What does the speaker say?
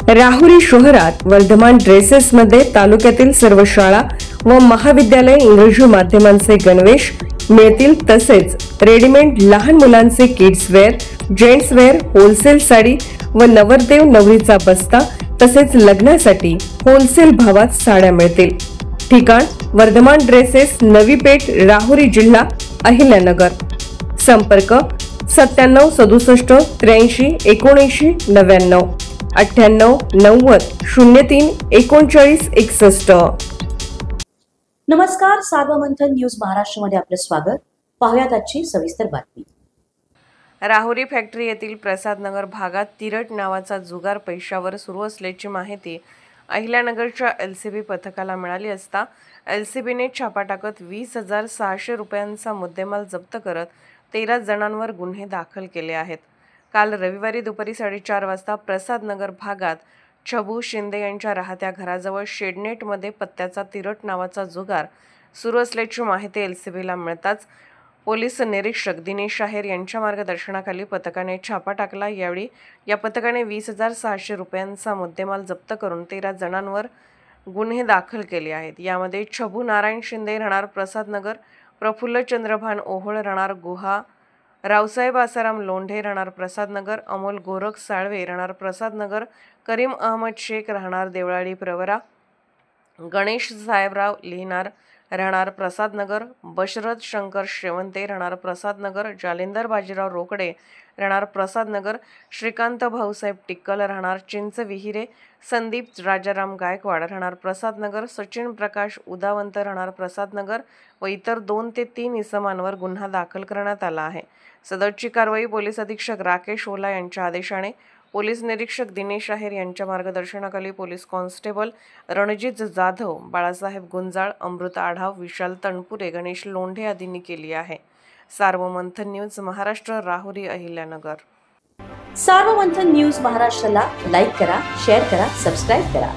राहुरी शहरात वर्धमान ड्रेसेसमध्ये तालुक्यातील सर्व शाळा व महाविद्यालय इंग्रजी माध्यमांचे गणवेश मिळतील, तसेच रेडीमेड लहान मुलांचे kids wear, gents wear, wholesale sari व नवरदेव नवरीचा बस्ता तसेच लग्नासाठी होलसेल भावात साड्या मिळतील। ठिकाण वर्धमान ड्रेसेस, नवी पेठ, राहुरी, जिल्हा अहिल्यानगर। संपर्क 97 67 83 79 99 98 90 03 39 61। नमस्कार, सार्वमंथन न्यूज महाराष्ट्रमध्ये आपले स्वागत। पाहुयात आजची सविस्तर बातमी। राहुरी फॅक्टरी येथील प्रसादनगर भागात तिरट नावाचा जुगार पैशावर सुरू असल्याची माहिती अहिल्यानगरच्या एलसीबी पथकाला मिळाली असता एलसीबीने छापा टाकत 20,600 रुपयांचा मुद्देमाल जप्त करत 13 जणांवर गुन्हे दाखल केले आहेत। काल रविवारी दुपारी 4:30 वाजता प्रसादनगर भागात छबू शिंदे यांच्या राहत्या घराजवळ शेडनेटमध्ये पत्त्याचा तिरट नावाचा जुगार सुरू असल्याची माहिती एलसीबीला मिळताच पोलीस निरीक्षक दिनेश आहेर यांच्या मार्गदर्शनाखाली पथकाने छापा टाकला। यावेळी या पथकाने 20,600 रुपयांचा मुद्देमाल जप्त करून 13 जणांवर गुन्हे दाखल केले आहेत। यामध्ये छबू नारायण शिंदे राहणार प्रसादनगर, प्रफुल्ल चंद्रभान ओहोळ राहणार गुहा, रावसाहेब आसाराम लोंढे राहणार प्रसादनगर, अमोल गोरख साळवे राहणार प्रसादनगर, करीम अहमद शेख राहणार देवळाली प्रवरा, गणेश साहेबराव लिहिणार राहणार प्रसादनगर, बशरथ शंकर शेवंते राहणार प्रसादनगर, जालिंदर बाजीराव रोकडे राहणार प्रसादनगर, श्रीकांत भाऊसाहेब टिक्कल राहणार चिंचविहिरे, संदीप राजाराम गायकवाड राहणार प्रसादनगर, सचिन प्रकाश उदावंत राहणार प्रसादनगर व इतर 2 ते 3 इसमांवर गुन्हा दाखल करण्यात आला आहे। सदरची कारवाई पोलीस अधीक्षक राकेश ओला यांच्या आदेशाने पोलीस निरीक्षक दिनेश आहेर यांच्या मार्गदर्शनाखाली पोलीस कॉन्स्टेबल रणजित जाधव, बाळासाहेब गुंजाळ, अमृता आढाव, विशाल तणपुरे, गणेश लोंढे आदींनी केली आहे। सार्वमंथन न्यूज महाराष्ट्र, राहुरी, अहिल्यानगर। सार्वमंथन न्यूज महाराष्ट्राला लाईक करा, शेअर करा, सबस्क्राइब करा।